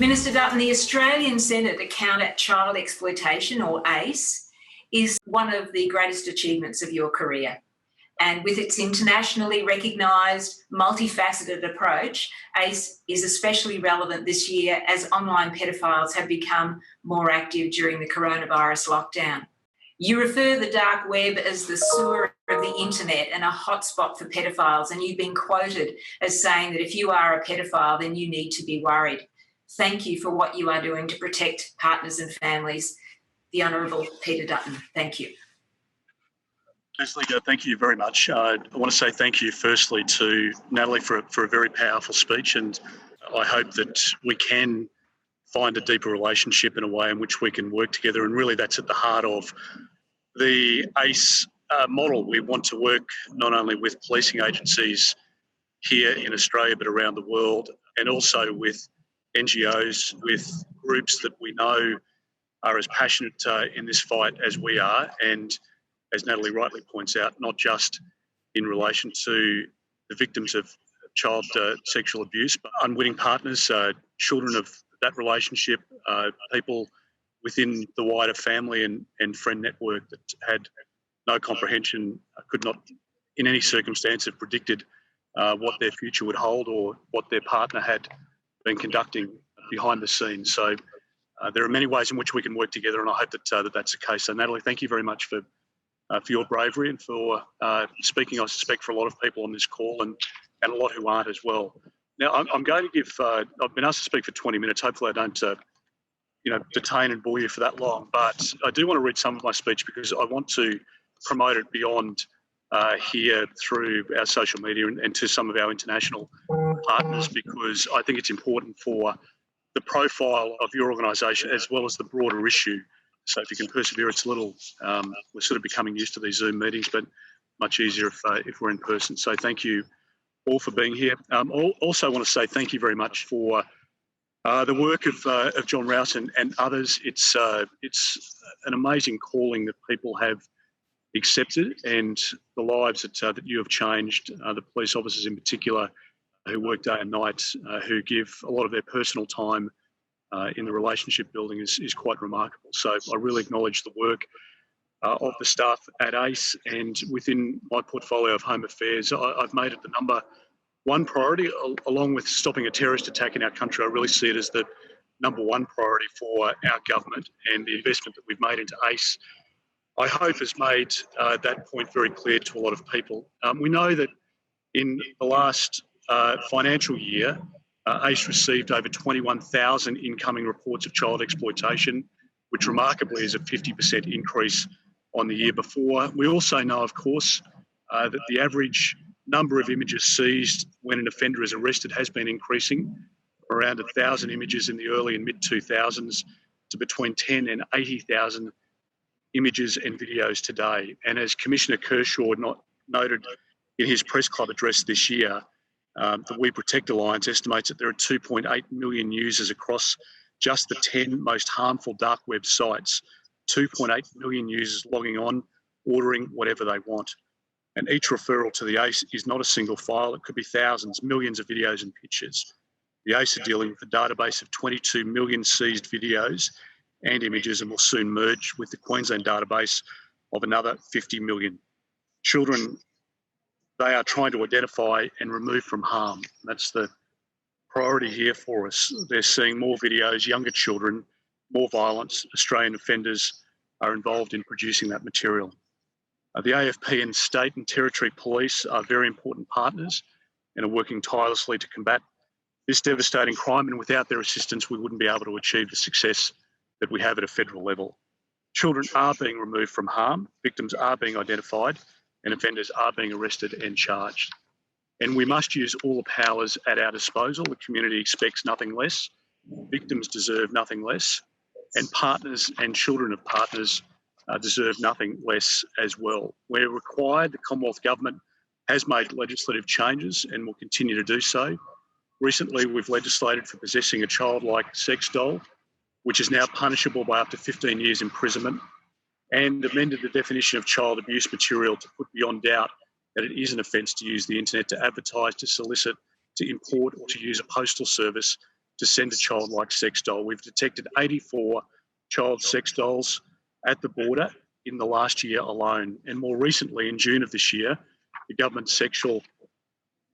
Minister Dutton, the Australian Centre to Counter Child Exploitation, or ACE, is one of the greatest achievements of your career. And with its internationally recognised, multifaceted approach, ACE is especially relevant this year as online pedophiles have become more active during the coronavirus lockdown. You refer the dark web as the sewer of the internet and a hotspot for pedophiles, and you've been quoted as saying that if you are a pedophile, then you need to be worried. Thank you for what you are doing to protect partners and families. The Honourable Peter Dutton. Thank you. Leslie, thank you very much. I want to say thank you firstly to Natalie for a very powerful speech, and I hope that we can find a deeper relationship in a way in which we can work together, and really that's at the heart of the ACE model. We want to work not only with policing agencies here in Australia but around the world, and also with NGOs, with groups that we know are as passionate in this fight as we are, and as Natalie rightly points out, not just in relation to the victims of child sexual abuse, but unwitting partners, children of that relationship, people within the wider family and friend network that had no comprehension, could not in any circumstance have predicted what their future would hold or what their partner had been conducting behind the scenes. So there are many ways in which we can work together, and I hope that that's the case. So Natalie, thank you very much for your bravery and for speaking, I suspect, for a lot of people on this call and a lot who aren't as well. Now, I'm going to give, I've been asked to speak for 20 minutes. Hopefully I don't, detain and bore you for that long, but I do want to read some of my speech because I want to promote it beyond here through our social media and to some of our international partners, because I think it's important for the profile of your organisation as well as the broader issue. So if you can persevere, it's a little, we're sort of becoming used to these Zoom meetings, but much easier if we're in person. So thank you all for being here. Also want to say thank you very much for the work of John Rouse and others. It's an amazing calling that people have accepted, and the lives that you have changed, the police officers in particular who work day and night, who give a lot of their personal time in the relationship building is quite remarkable. So I really acknowledge the work of the staff at ACE, and within my portfolio of home affairs, I've made it the number one priority, along with stopping a terrorist attack in our country. I really see it as the number one priority for our government, and the investment that we've made into ACE, I hope, has made that point very clear to a lot of people. We know that in the last financial year, ACE received over 21,000 incoming reports of child exploitation, which remarkably is a 50% increase on the year before. We also know, of course, that the average number of images seized when an offender is arrested has been increasing, around 1,000 images in the early and mid-2000s to between 10 and 80,000 images and videos today. And as Commissioner Kershaw noted in his press club address this year, the We Protect Alliance estimates that there are 2.8 million users across just the 10 most harmful dark web sites. 2.8 million users logging on, ordering whatever they want. And each referral to the ACE is not a single file. It could be thousands, millions of videos and pictures. The ACE are dealing with a database of 22 million seized videos and images, and will soon merge with the Queensland database of another 50 million. Children they are trying to identify and remove from harm. That's the priority here for us. They're seeing more videos, younger children, more violence. Australian offenders are involved in producing that material. The AFP and state and territory police are very important partners and are working tirelessly to combat this devastating crime, and without their assistance we wouldn't be able to achieve the success that we have at a federal level. Children are being removed from harm, victims are being identified, and offenders are being arrested and charged. And we must use all the powers at our disposal. The community expects nothing less, victims deserve nothing less, and partners and children of partners deserve nothing less as well. Where required, the Commonwealth Government has made legislative changes and will continue to do so. Recently, we've legislated for possessing a childlike sex doll, which is now punishable by up to 15 years imprisonment, and amended the definition of child abuse material to put beyond doubt that it is an offence to use the internet to advertise, to solicit, to import or to use a postal service to send a child-like sex doll. We've detected 84 child sex dolls at the border in the last year alone. And more recently, in June of this year, the government's Sexual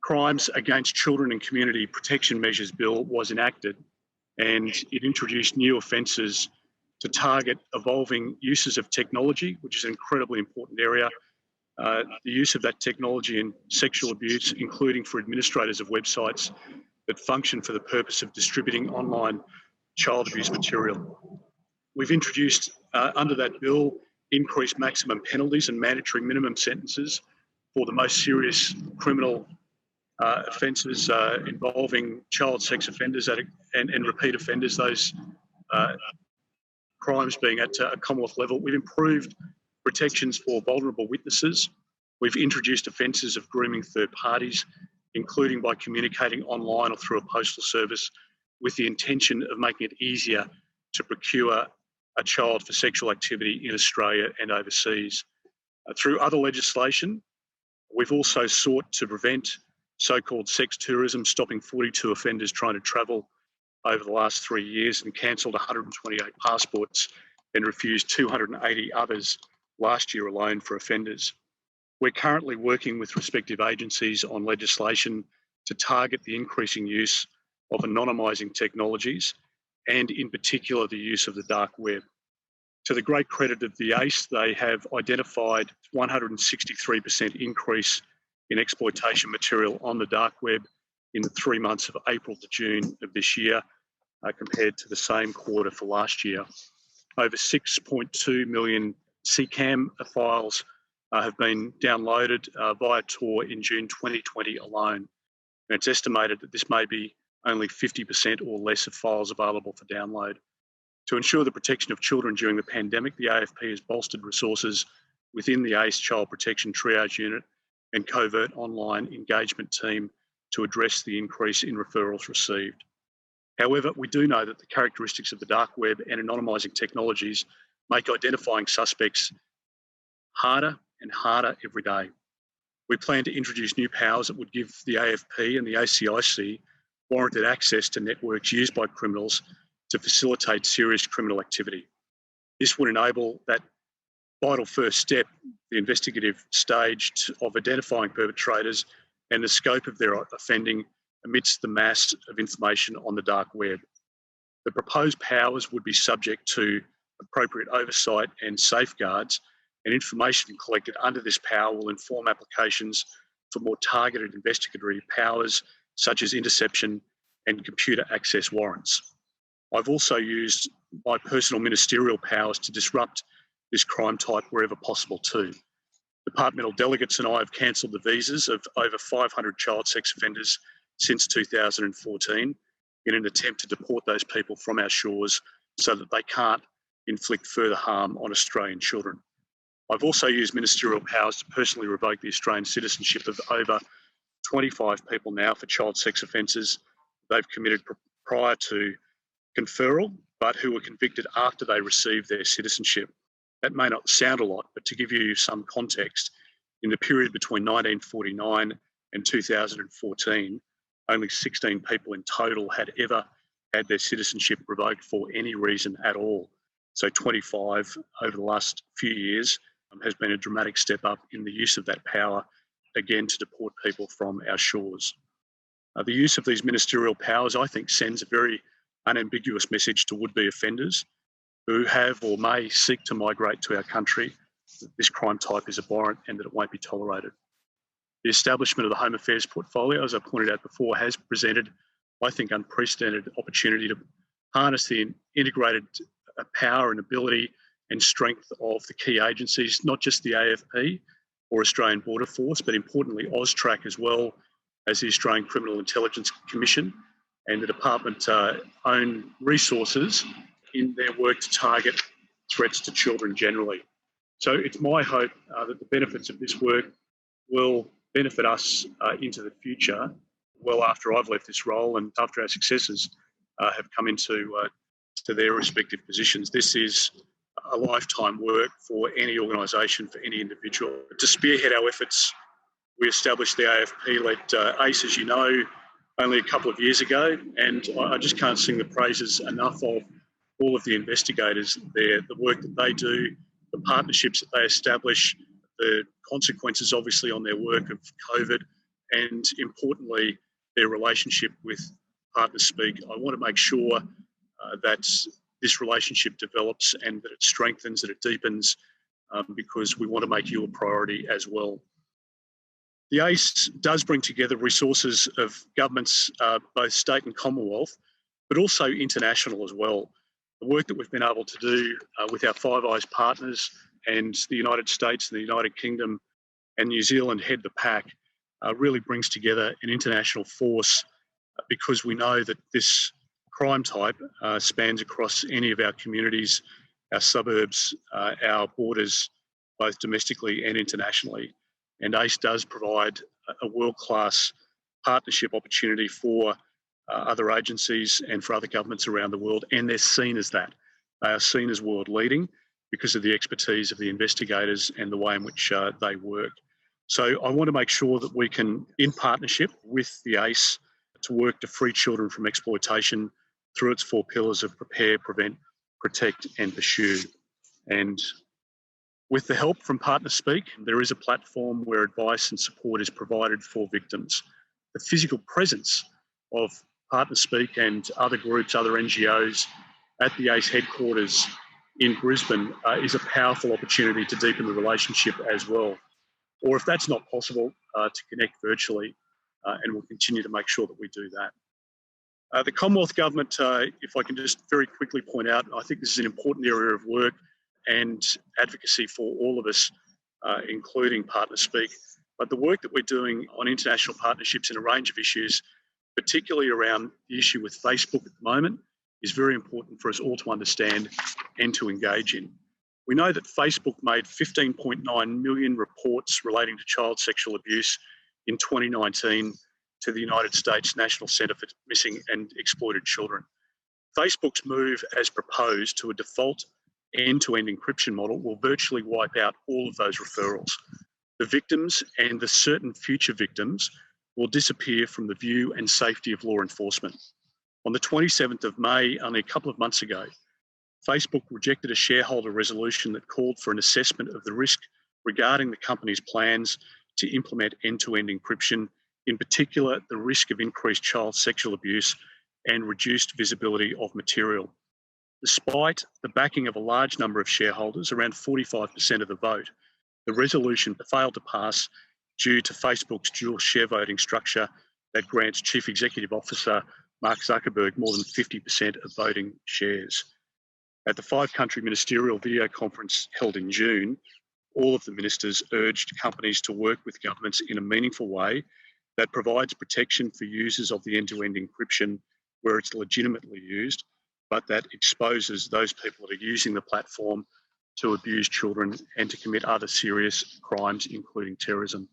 Crimes Against Children and Community Protection Measures Bill was enacted, and it introduced new offences to target evolving uses of technology, which is an incredibly important area. The use of that technology in sexual abuse, including for administrators of websites that function for the purpose of distributing online child abuse material. We've introduced, under that bill, increased maximum penalties and mandatory minimum sentences for the most serious criminal offences involving child sex offenders and repeat offenders, those crimes being at a Commonwealth level. We've improved protections for vulnerable witnesses. We've introduced offences of grooming third parties, including by communicating online or through a postal service, with the intention of making it easier to procure a child for sexual activity in Australia and overseas. Through other legislation, we've also sought to prevent so-called sex tourism, stopping 42 offenders trying to travel over the last 3 years, and cancelled 128 passports and refused 280 others last year alone for offenders. We're currently working with respective agencies on legislation to target the increasing use of anonymising technologies, and in particular the use of the dark web. To the great credit of the ACE, they have identified 163% increase in exploitation material on the dark web in the 3 months of April to June of this year, compared to the same quarter for last year. Over 6.2 million CCAM files have been downloaded via Tor in June 2020 alone. And it's estimated that this may be only 50% or less of files available for download. To ensure the protection of children during the pandemic, the AFP has bolstered resources within the ACE Child Protection Triage Unit and Covert Online Engagement Team to address the increase in referrals received. However, we do know that the characteristics of the dark web and anonymising technologies make identifying suspects harder and harder every day. We plan to introduce new powers that would give the AFP and the ACIC warranted access to networks used by criminals to facilitate serious criminal activity. This would enable that vital first step, the investigative stage of identifying perpetrators and the scope of their offending amidst the mass of information on the dark web. The proposed powers would be subject to appropriate oversight and safeguards, and information collected under this power will inform applications for more targeted investigatory powers such as interception and computer access warrants. I've also used my personal ministerial powers to disrupt this crime type wherever possible too. Departmental delegates and I have cancelled the visas of over 500 child sex offenders since 2014 in an attempt to deport those people from our shores so that they can't inflict further harm on Australian children. I've also used ministerial powers to personally revoke the Australian citizenship of over 25 people now for child sex offences they've committed prior to conferral, but who were convicted after they received their citizenship. That may not sound a lot, but to give you some context, in the period between 1949 and 2014, only 16 people in total had ever had their citizenship revoked for any reason at all. So 25 over the last few years has been a dramatic step up in the use of that power, again, to deport people from our shores. The use of these ministerial powers, I think, sends a very unambiguous message to would-be offenders who have or may seek to migrate to our country that this crime type is abhorrent and that it won't be tolerated. The establishment of the Home Affairs portfolio, as I pointed out before, has presented, I think, unprecedented opportunity to harness the integrated power and ability and strength of the key agencies, not just the AFP or Australian Border Force, but importantly AUSTRAC as well as the Australian Criminal Intelligence Commission and the department's own resources in their work to target threats to children generally. So it's my hope that the benefits of this work will benefit us into the future, well after I've left this role and after our successors have come into to their respective positions. This is a lifetime work for any organisation, for any individual. To spearhead our efforts, we established the AFP-led ACE, as you know, only a couple of years ago, and I just can't sing the praises enough of all of the investigators there, the work that they do, the partnerships that they establish, the consequences obviously on their work of COVID, and importantly, their relationship with PartnerSpeak. I want to make sure that this relationship develops and that it strengthens, that it deepens, because we want to make you a priority as well. The ACE does bring together resources of governments, both state and Commonwealth, but also international as well. The work that we've been able to do with our Five Eyes partners and the United States and the United Kingdom and New Zealand head the pack really brings together an international force, because we know that this crime type spans across any of our communities, our suburbs, our borders, both domestically and internationally. And ACE does provide a world-class partnership opportunity for other agencies and for other governments around the world, and they're seen as that. They are seen as world leading because of the expertise of the investigators and the way in which they work. So I want to make sure that we can, in partnership with the ACE, to work to free children from exploitation through its 4 pillars of prepare, prevent, protect and pursue. And with the help from PartnerSpeak, there is a platform where advice and support is provided for victims. The physical presence of PartnerSpeak and other groups, other NGOs at the ACE headquarters in Brisbane is a powerful opportunity to deepen the relationship as well. Or if that's not possible, to connect virtually, and we'll continue to make sure that we do that. The Commonwealth Government, if I can just very quickly point out, I think this is an important area of work and advocacy for all of us, including PartnerSpeak. But the work that we're doing on international partnerships in a range of issues, particularly around the issue with Facebook at the moment, is very important for us all to understand and to engage in. We know that Facebook made 15.9 million reports relating to child sexual abuse in 2019 to the United States National Centre for Missing and Exploited Children. Facebook's move, as proposed, to a default end-to-end encryption model will virtually wipe out all of those referrals. The victims and the certain future victims will disappear from the view and safety of law enforcement. On the 27th of May, only a couple of months ago, Facebook rejected a shareholder resolution that called for an assessment of the risk regarding the company's plans to implement end-to-end encryption, in particular the risk of increased child sexual abuse and reduced visibility of material. Despite the backing of a large number of shareholders, around 45% of the vote, the resolution failed to pass due to Facebook's dual share voting structure that grants Chief Executive Officer Mark Zuckerberg more than 50% of voting shares. At the 5-country ministerial video conference held in June, all of the ministers urged companies to work with governments in a meaningful way that provides protection for users of the end-to-end encryption where it's legitimately used, but that exposes those people that are using the platform to abuse children and to commit other serious crimes, including terrorism.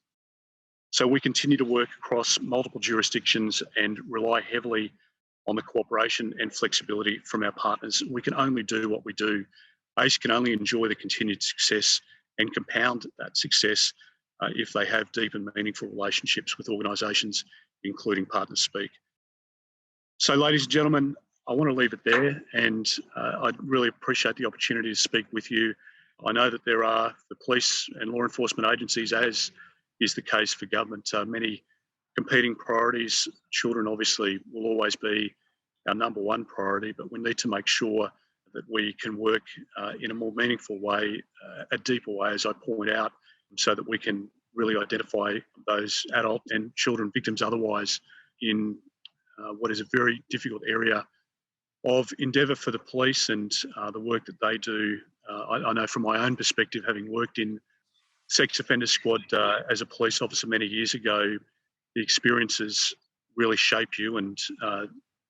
So we continue to work across multiple jurisdictions and rely heavily on the cooperation and flexibility from our partners. We can only do what we do. ACE can only enjoy the continued success and compound that success if they have deep and meaningful relationships with organisations, including PartnerSpeak. So, ladies and gentlemen, I want to leave it there, and I'd really appreciate the opportunity to speak with you. I know that there are the police and law enforcement agencies, as is the case for government, many competing priorities. Children obviously will always be our number one priority, but we need to make sure that we can work in a more meaningful way, a deeper way, as I point out, so that we can really identify those adult and children victims otherwise in what is a very difficult area of endeavour for the police and the work that they do. I know from my own perspective, having worked in sex offender squad as a police officer many years ago, the experiences really shape you, and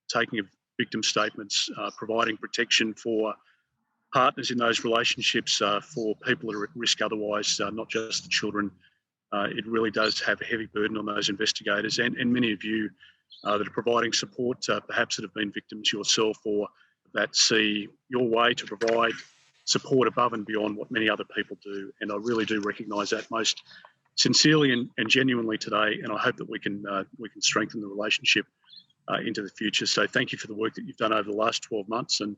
taking of victim statements, providing protection for partners in those relationships, for people that are at risk otherwise, not just the children. It really does have a heavy burden on those investigators and many of you that are providing support, perhaps that have been victims yourself or that see your way to provide support above and beyond what many other people do. And I really do recognise that most sincerely and genuinely today, and I hope that we can strengthen the relationship into the future. So thank you for the work that you've done over the last 12 months, and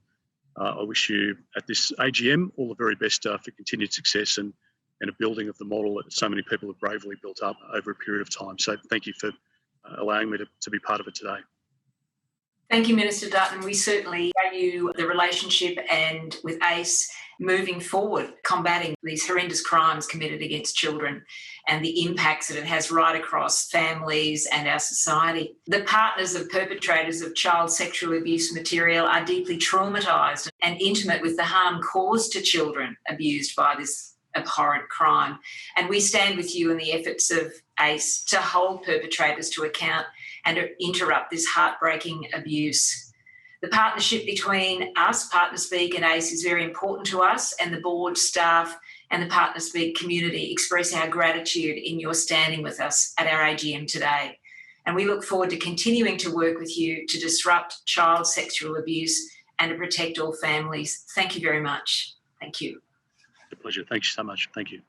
I wish you at this AGM all the very best for continued success and a building of the model that so many people have bravely built up over a period of time. So thank you for allowing me to be part of it today. Thank you, Minister Dutton. We certainly value the relationship and with ACE moving forward, combating these horrendous crimes committed against children and the impacts that it has right across families and our society. The partners of perpetrators of child sexual abuse material are deeply traumatised and intimate with the harm caused to children abused by this abhorrent crime. And we stand with you in the efforts of ACE to hold perpetrators to account and to interrupt this heartbreaking abuse. The partnership between us, PartnerSpeak and ACE, is very important to us, and the board, staff and the PartnerSpeak community express our gratitude in your standing with us at our AGM today. And we look forward to continuing to work with you to disrupt child sexual abuse and to protect all families. Thank you very much. Thank you. It's a pleasure. Thank you so much. Thank you.